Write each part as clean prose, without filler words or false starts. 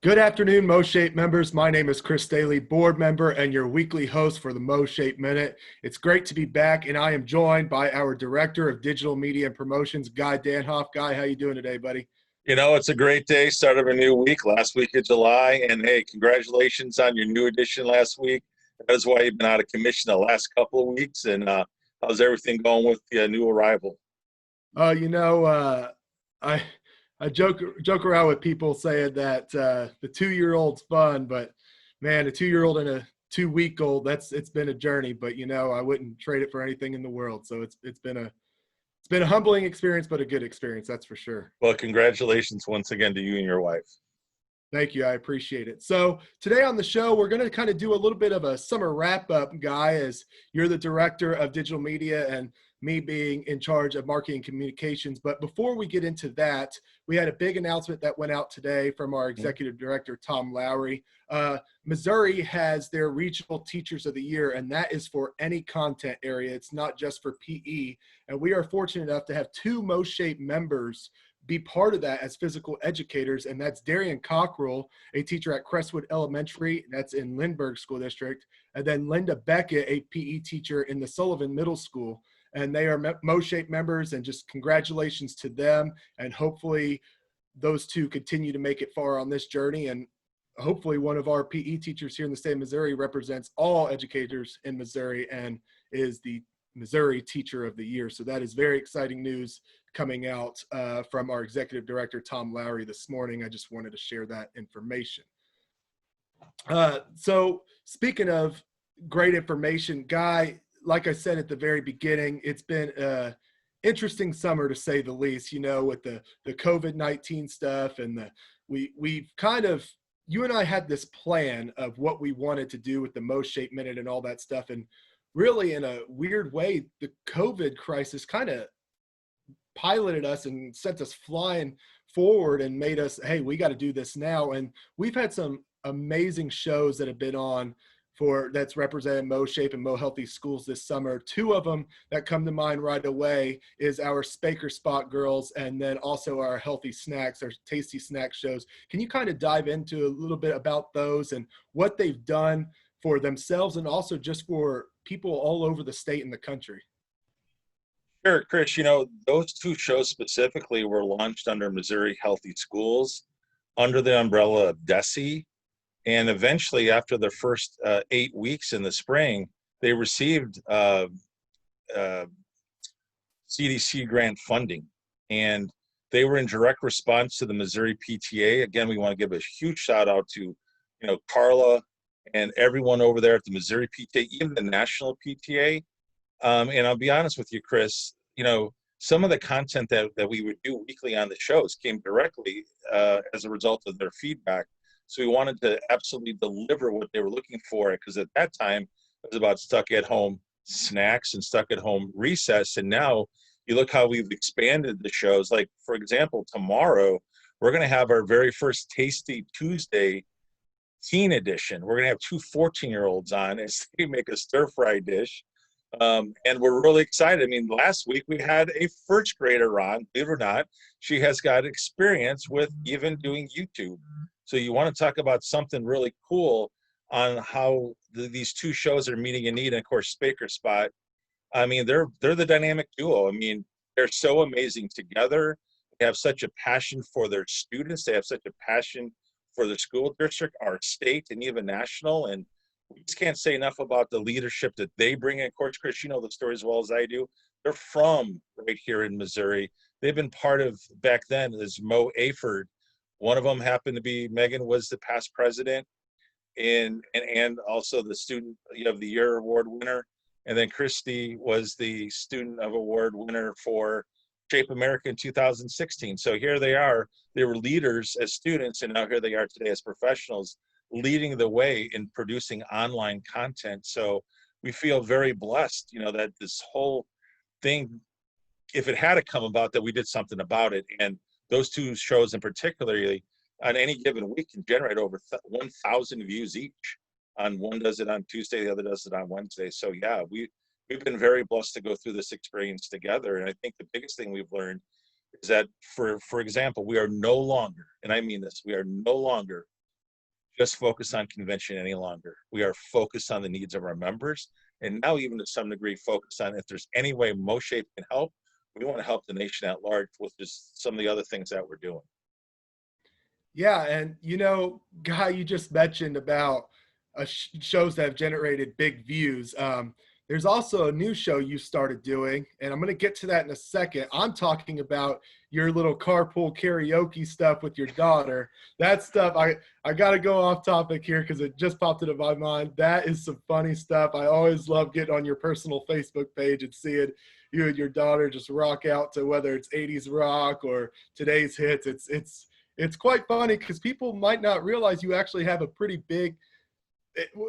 Good afternoon, MOSHAPE members. My name is Chris Stehle, board member and your weekly host for the MOSHAPE Minute. It's great to be back, and I am joined by our Director of Digital Media and Promotions, Guy Danhoff. Guy, how you doing today, buddy? It's a great day, start of a new week, last week of July. And hey, congratulations on your new edition last week. That is why you've been out of commission the last couple of weeks. And how's everything going with the new arrival? Uh, you know, uh, I I joke around with people saying that the 2-year-old's fun, but man, a 2-year-old and a 2-week old, it's been a journey. But I wouldn't trade it for anything in the world. So it's been a humbling experience, but a good experience, that's for sure. Well, congratulations once again to you and your wife. Thank you. I appreciate it. So today on the show, we're going to kind of do a little bit of a summer wrap up, Guy, as you're the director of digital media and me being in charge of marketing communications. But before we get into that, we had a big announcement that went out today from our executive director, Tom Lowry. Missouri has their regional teachers of the year, and that is for any content area. It's not just for PE. And we are fortunate enough to have two MOSHAPE members be part of that as physical educators, and that's Darian Cockrell, a teacher at Crestwood Elementary, that's in Lindbergh School District, and then Linda Beckett, a PE teacher in the Sullivan Middle School. And they are MOSHAPE members, and just congratulations to them, and hopefully those two continue to make it far on this journey. And hopefully one of our PE teachers here in the state of Missouri represents all educators in Missouri and is the Missouri Teacher of the Year. So that is very exciting news coming out from our executive director, Tom Lowry, this morning. I just wanted to share that information. So speaking of great information, Guy, like I said at the very beginning, it's been an interesting summer to say the least, with the COVID-19 stuff, and we've kind of, you and I had this plan of what we wanted to do with the MOSHAPE Minute and all that stuff. And really, in a weird way, the COVID crisis kind of piloted us and sent us flying forward and made us, hey, we got to do this now. And we've had some amazing shows that have been on that's represented MOSHAPE and Mo Healthy Schools this summer. Two of them that come to mind right away is our Spaker Spot Girls, and then also our Healthy Snacks, our Tasty Snack shows. Can you kind of dive into a little bit about those and what they've done for themselves and also just for people all over the state and the country? Sure, Chris, those two shows specifically were launched under Missouri Healthy Schools under the umbrella of DESE. And eventually, after the first 8 weeks in the spring, they received CDC grant funding. And they were in direct response to the Missouri PTA. Again, we want to give a huge shout out to, Carla and everyone over there at the Missouri PTA, even the national PTA. And I'll be honest with you, Chris, some of the content that we would do weekly on the shows came directly as a result of their feedback. So we wanted to absolutely deliver what they were looking for, because at that time it was about stuck at home snacks and stuck at home recess. And now you look how we've expanded the shows. Like, for example, tomorrow we're going to have our very first Tasty Tuesday teen edition. We're going to have two 14-year-olds on as they make a stir-fry dish. And we're really excited. I mean, last week we had a first grader on, believe it or not. She has got experience with even doing YouTube. So you want to talk about something really cool on how these two shows are meeting a need. And of course, Spaker Spot, I mean, they're the dynamic duo. I mean, they're so amazing together. They have such a passion for their students. They have such a passion for the school district, our state, and even national. And we just can't say enough about the leadership that they bring in. Of course, Chris, you know the story as well as I do. They're from right here in Missouri. They've been part of, back then, as Mo Aford. One of them happened to be, Megan was the past president and also the Student of the Year award winner. And then Christy was the Student of Award winner for Shape America in 2016. So here they are. They were leaders as students, and now here they are today as professionals, leading the way in producing online content. So we feel very blessed, that this whole thing, if it had to come about, that we did something about it. And those two shows in particular, on any given week, can generate over 1,000 views each. One does it on Tuesday, the other does it on Wednesday. So yeah, we've been very blessed to go through this experience together. And I think the biggest thing we've learned is that, for example, we are no longer, and I mean this, we are no longer just focus on convention any longer. We are focused on the needs of our members, and now even to some degree focused on if there's any way MOSHAPE can help, we want to help the nation at large with just some of the other things that we're doing. Yeah, and Guy, you just mentioned about shows that have generated big views. There's also a new show you started doing, and I'm going to get to that in a second. I'm talking about your little carpool karaoke stuff with your daughter. That stuff, I got to go off topic here because it just popped into my mind. That is some funny stuff. I always love getting on your personal Facebook page and seeing you and your daughter just rock out to whether it's 80s rock or today's hits. It's quite funny because people might not realize you actually have a pretty big,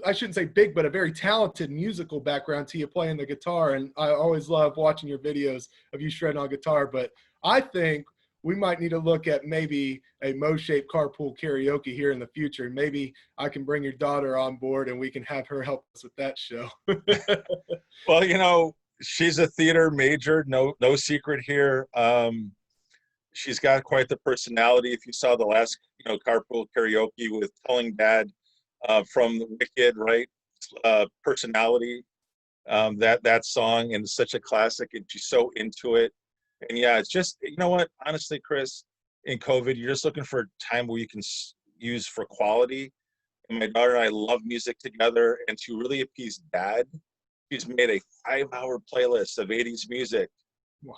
I shouldn't say big, but a very talented musical background to you playing the guitar. And I always love watching your videos of you shredding on guitar. But I think we might need to look at maybe a MOSHAPE carpool karaoke here in the future. Maybe I can bring your daughter on board and we can have her help us with that show. Well, she's a theater major, no secret here. She's got quite the personality. If you saw the last, carpool karaoke with Telling Dad from the Wicked, right? Personality, that song, and it's such a classic, and she's so into it. And yeah, it's just, you know what? Honestly, Chris, in COVID, you're just looking for a time where you can use for quality. And my daughter and I love music together, and to really appease Dad, she's made a 5-hour playlist of 80s music. Wow.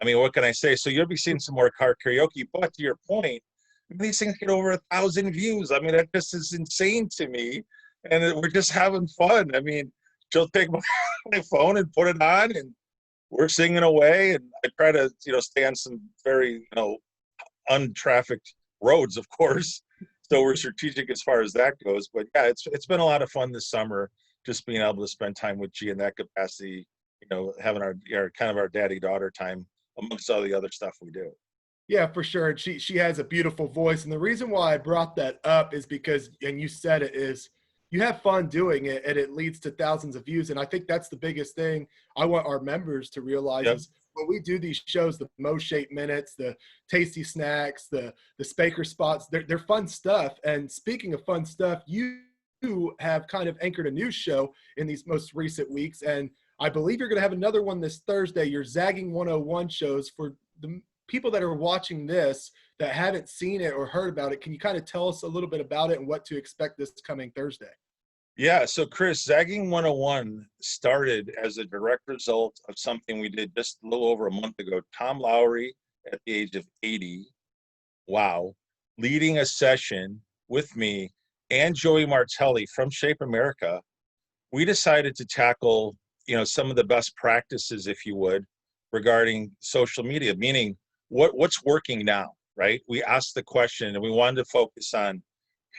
I mean, what can I say? So you'll be seeing some more car karaoke, but to your point, these things get over 1,000 views. I mean, that just is insane to me. And we're just having fun. I mean, she'll take my phone and put it on, and we're singing away. And I try to, stay on some very, untrafficked roads, of course. So we're strategic as far as that goes. But yeah, it's been a lot of fun this summer, just being able to spend time with G in that capacity, having our kind of our daddy-daughter time amongst all the other stuff we do. Yeah, for sure. She has a beautiful voice. And the reason why I brought that up is because, and you said it, is you have fun doing it and it leads to thousands of views. And I think that's the biggest thing I want our members to realize is when we do these shows, the MOSHAPE Minutes, the tasty snacks, the Spaker spots, they're fun stuff. And speaking of fun stuff, you have kind of anchored a new show in these most recent weeks. And I believe you're going to have another one this Thursday, your Zagging 101 shows. For the people that are watching this that haven't seen it or heard about it, can you kind of tell us a little bit about it and what to expect this coming Thursday? Yeah, so Chris, Zagging 101 started as a direct result of something we did just a little over a month ago. Tom Lowry, at the age of 80, wow, leading a session with me and Joey Martelli from Shape America. We decided to tackle, some of the best practices, if you would, regarding social media, meaning what's working now, right? We asked the question and we wanted to focus on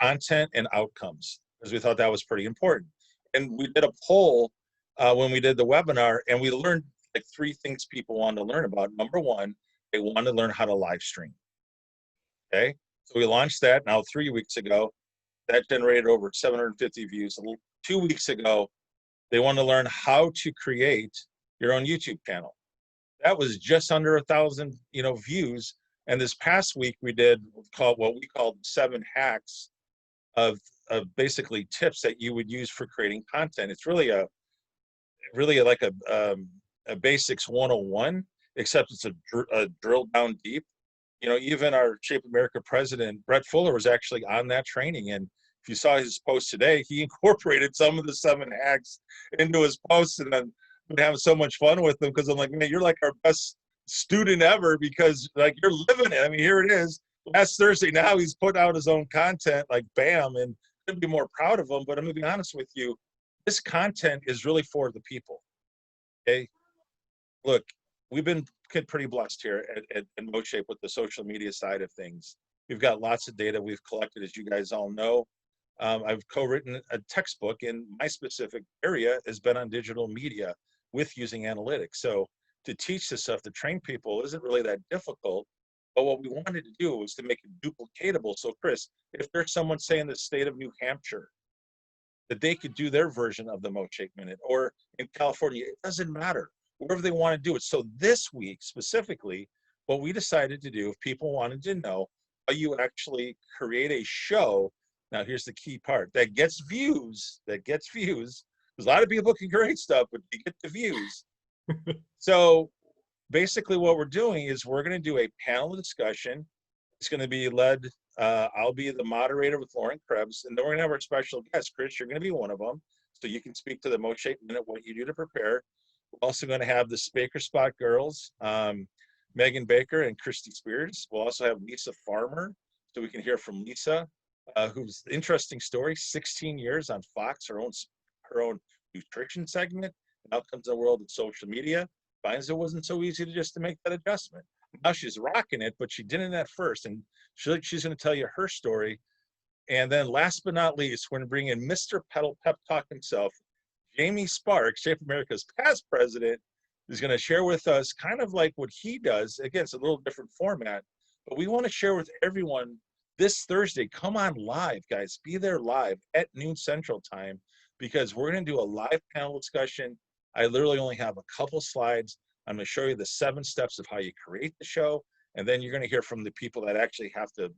content and outcomes because we thought that was pretty important. And we did a poll when we did the webinar, and we learned like 3 things people wanted to learn about. Number one, they wanted to learn how to live stream. Okay, so we launched that now 3 weeks ago. That generated over 750 views. 2 weeks ago, they want to learn how to create your own YouTube channel. That was just under 1,000, views. And this past week we did what we called 7 hacks of basically tips that you would use for creating content. It's really like a basics 101, except it's a drill down deep. Even our Shape America president, Brett Fuller, was actually on that training. And if you saw his post today, he incorporated some of the 7 hacks into his posts, and I'm having so much fun with them because I'm like, man, you're like our best student ever because like you're living it. I mean, here it is. Last Thursday, now he's put out his own content, like bam, and couldn't be more proud of him. But I'm gonna be honest with you, this content is really for the people. Okay, look, we've been pretty blessed here at MOSHAPE with the social media side of things. We've got lots of data we've collected, as you guys all know. I've co-written a textbook, and my specific area has been on digital media with using analytics. So to teach this stuff, to train people isn't really that difficult. But what we wanted to do was to make it duplicatable. So Chris, if there's someone, say in the state of New Hampshire, that they could do their version of the MOSHAPE Minute, or in California, it doesn't matter, wherever they want to do it. So this week specifically, what we decided to do, if people wanted to know how you actually create a show Now, here's the key part that gets views, because a lot of people can create stuff, but you get the views. So basically what we're doing is we're going to do a panel discussion. It's going to be led, I'll be the moderator with Lauren Krebs, and then we're going to have our special guest. Chris, you're going to be one of them. So you can speak to the MOSHAPE Minute, what you do to prepare. We're also going to have the Spaker Spot girls, Megan Baker and Christy Spears. We'll also have Lisa Farmer, so we can hear from Lisa, who's interesting story, 16 years on Fox, her own nutrition segment. Now comes the world of social media, finds it wasn't so easy to make that adjustment. Now she's rocking it, but she didn't at first, and she's going to tell you her story. And then last but not least, we're going to bring in Mr. Pedal Pep Talk himself, Jamie Sparks, Shape America's past president, is going to share with us kind of like what he does. Again, it's a little different format, but we want to share with everyone this Thursday. Come on live, guys. Be there live at noon Central Time, because we're going to do a live panel discussion. I literally only have a couple slides. I'm going to show you the 7 steps of how you create the show, and then you're going to hear from the people that actually have to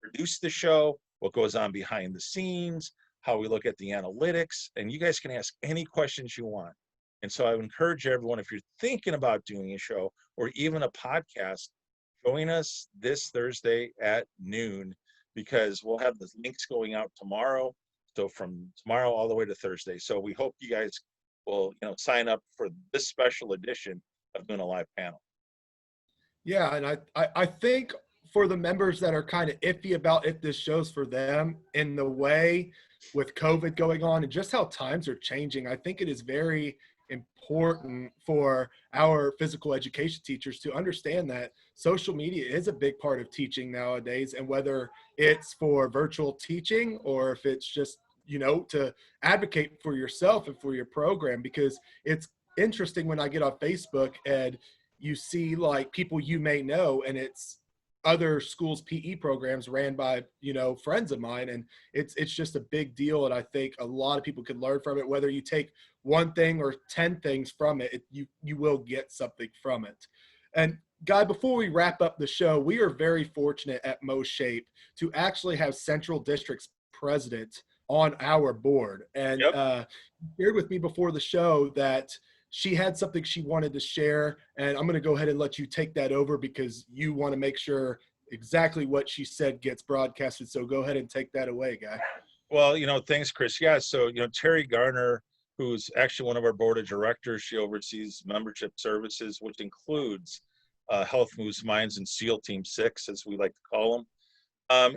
produce the show, what goes on behind the scenes, how we look at the analytics, and you guys can ask any questions you want. And so I would encourage everyone, if you're thinking about doing a show or even a podcast, join us this Thursday at noon, because we'll have the links going out tomorrow. So from tomorrow all the way to Thursday. So we hope you guys will, sign up for this special edition of doing a live panel. Yeah, and I think for the members that are kind of iffy about if this show's for them, in the way with COVID going on and just how times are changing, I think it is very important for our physical education teachers to understand that social media is a big part of teaching nowadays, and whether it's for virtual teaching or if it's just to advocate for yourself and for your program. Because it's interesting when I get on Facebook and you see like people you may know, and it's other schools' PE programs ran by friends of mine, and it's just a big deal. And I think a lot of people can learn from it. Whether you take one thing or 10 things from it, you will get something from it. And Guy, before we wrap up the show, we are very fortunate at MOSHAPE to actually have Central District's president on our board, and shared with me before the show that she had something she wanted to share, and I'm going to go ahead and let you take that over, because you want to make sure exactly what she said gets broadcasted. So go ahead and take that away, Guy. Well, thanks, Chris. Yeah, so, Terry Garner, who's actually one of our board of directors, she oversees membership services, which includes Health Moves Minds and SEAL Team 6, as we like to call them.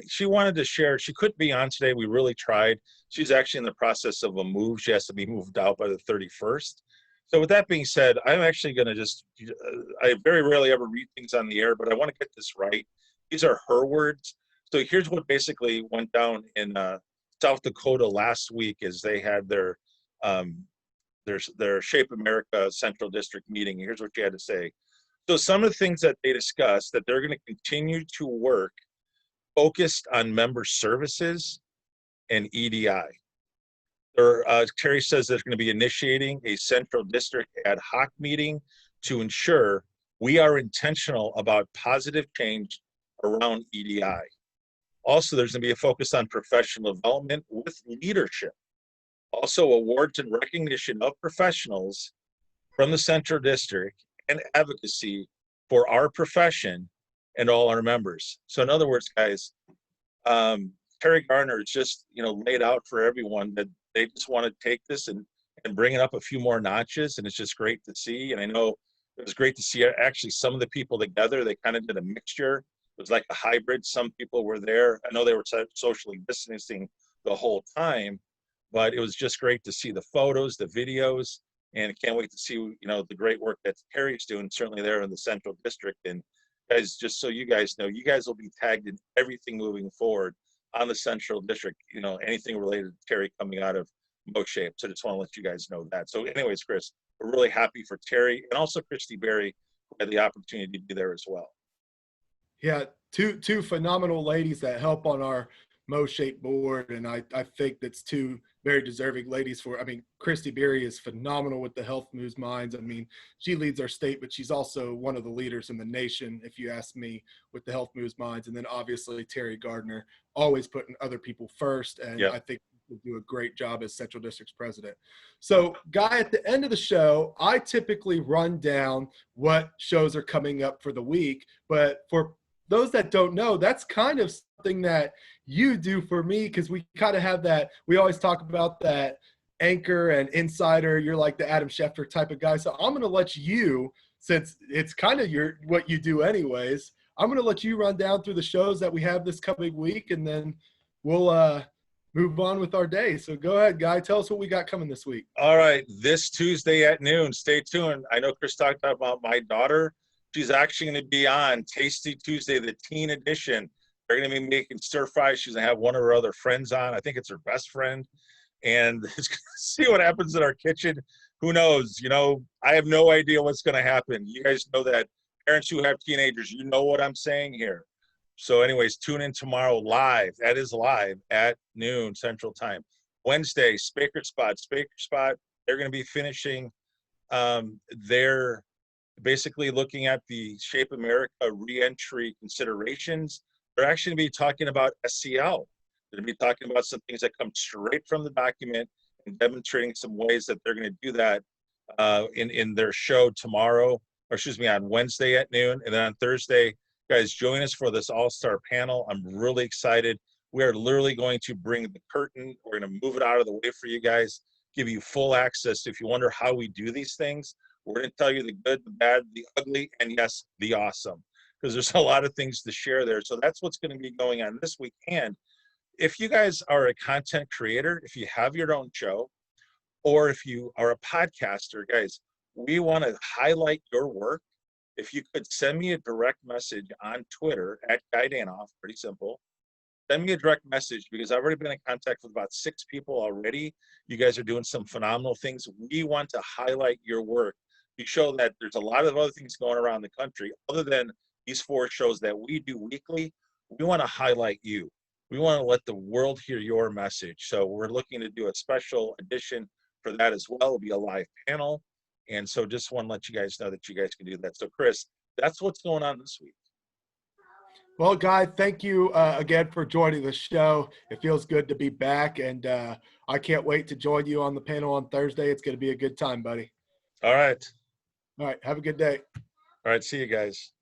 She wanted to share. She couldn't be on today. We really tried. She's actually in the process of a move. She has to be moved out by the 31st. So with that being said, I'm actually going to I very rarely ever read things on the air, but I want to get this right. These are her words. So here's what basically went down in South Dakota last week, as they had their Shape America Central District meeting. Here's what she had to say. So some of the things that they discussed, that they're going to continue to work focused on member services and EDI. Terry says they're going to be initiating a Central District ad hoc meeting to ensure we are intentional about positive change around EDI. Also, there's going to be a focus on professional development with leadership. Also, awards and recognition of professionals from the Central District and advocacy for our profession and all our members. So in other words, guys, Terry Garner just, laid out for everyone that they just want to take this and bring it up a few more notches. And it's just great to see. And I know it was great to see actually some of the people together. They kind of did a mixture. It was like a hybrid. Some people were there. I know they were socially distancing the whole time, but it was just great to see the photos, the videos, and I can't wait to see, the great work that Terry's doing, certainly there in the Central District. And guys, just so you guys know, you guys will be tagged in everything moving forward on the Central District, anything related to Terry coming out of MOSHAPE. So just want to let you guys know that. So anyways, Chris, we're really happy for Terry and also Christy Berry, who had the opportunity to be there as well. Yeah, two phenomenal ladies that help on our MOSHAPE board, and I think that's two very deserving ladies for. I mean, Christy Berry is phenomenal with the Health Moves Minds. I mean, she leads our state, but she's also one of the leaders in the nation, if you ask me, with the Health Moves Minds. And then obviously Terry Gardner, always putting other people first. And Yep. I think will do a great job as Central District's president. So, Guy, at the end of the show, I typically run down what shows are coming up for the week. But for those that don't know, that's kind of something that you do for me, because we kind of have that. We always talk about that anchor and insider. You're like the Adam Schefter type of guy. So I'm going to let you, since it's kind of what you do anyways, I'm going to let you run down through the shows that we have this coming week, and then we'll move on with our day. So go ahead, Guy. Tell us what we got coming this week. All right. This Tuesday at noon, stay tuned. I know Chris talked about my daughter. She's actually going to be on Tasty Tuesday, the teen edition. They're going to be making stir fries. She's going to have one of her other friends on. I think it's her best friend. And it's going to see what happens in our kitchen. Who knows? You know, I have no idea what's going to happen. You guys know that. Parents who have teenagers, you know what I'm saying here. So anyways, tune in tomorrow live. That is live at noon Central Time. Wednesday, Spaker Spot. They're going to be finishing their basically looking at the Shape America reentry considerations. They're actually going to be talking about SCL. They're going to be talking about some things that come straight from the document and demonstrating some ways that they're going to do that in their show tomorrow, or excuse me, on Wednesday at noon. And then on Thursday, guys, join us for this all-star panel. I'm really excited. We are literally going to bring the curtain. We're going to move it out of the way for you guys, give you full access. If you wonder how we do these things, we're going to tell you the good, the bad, the ugly, and yes, the awesome, because there's a lot of things to share there. So that's what's going to be going on this week. And if you guys are a content creator, if you have your own show, or if you are a podcaster, guys, we want to highlight your work. If you could send me a direct message on Twitter at Guy Danhoff, pretty simple. Send me a direct message, because I've already been in contact with about 6 people already. You guys are doing some phenomenal things. We want to highlight your work. You show that there's a lot of other things going around the country other than these 4 shows that we do weekly. We want to highlight you. We want to let the world hear your message. So we're looking to do a special edition for that as well. It'll be a live panel. And so just want to let you guys know that you guys can do that. So Chris, that's what's going on this week. Well, Guy, thank you again for joining the show. It feels good to be back, and I can't wait to join you on the panel on Thursday. It's going to be a good time, buddy. All right. All right. Have a good day. All right. See you guys.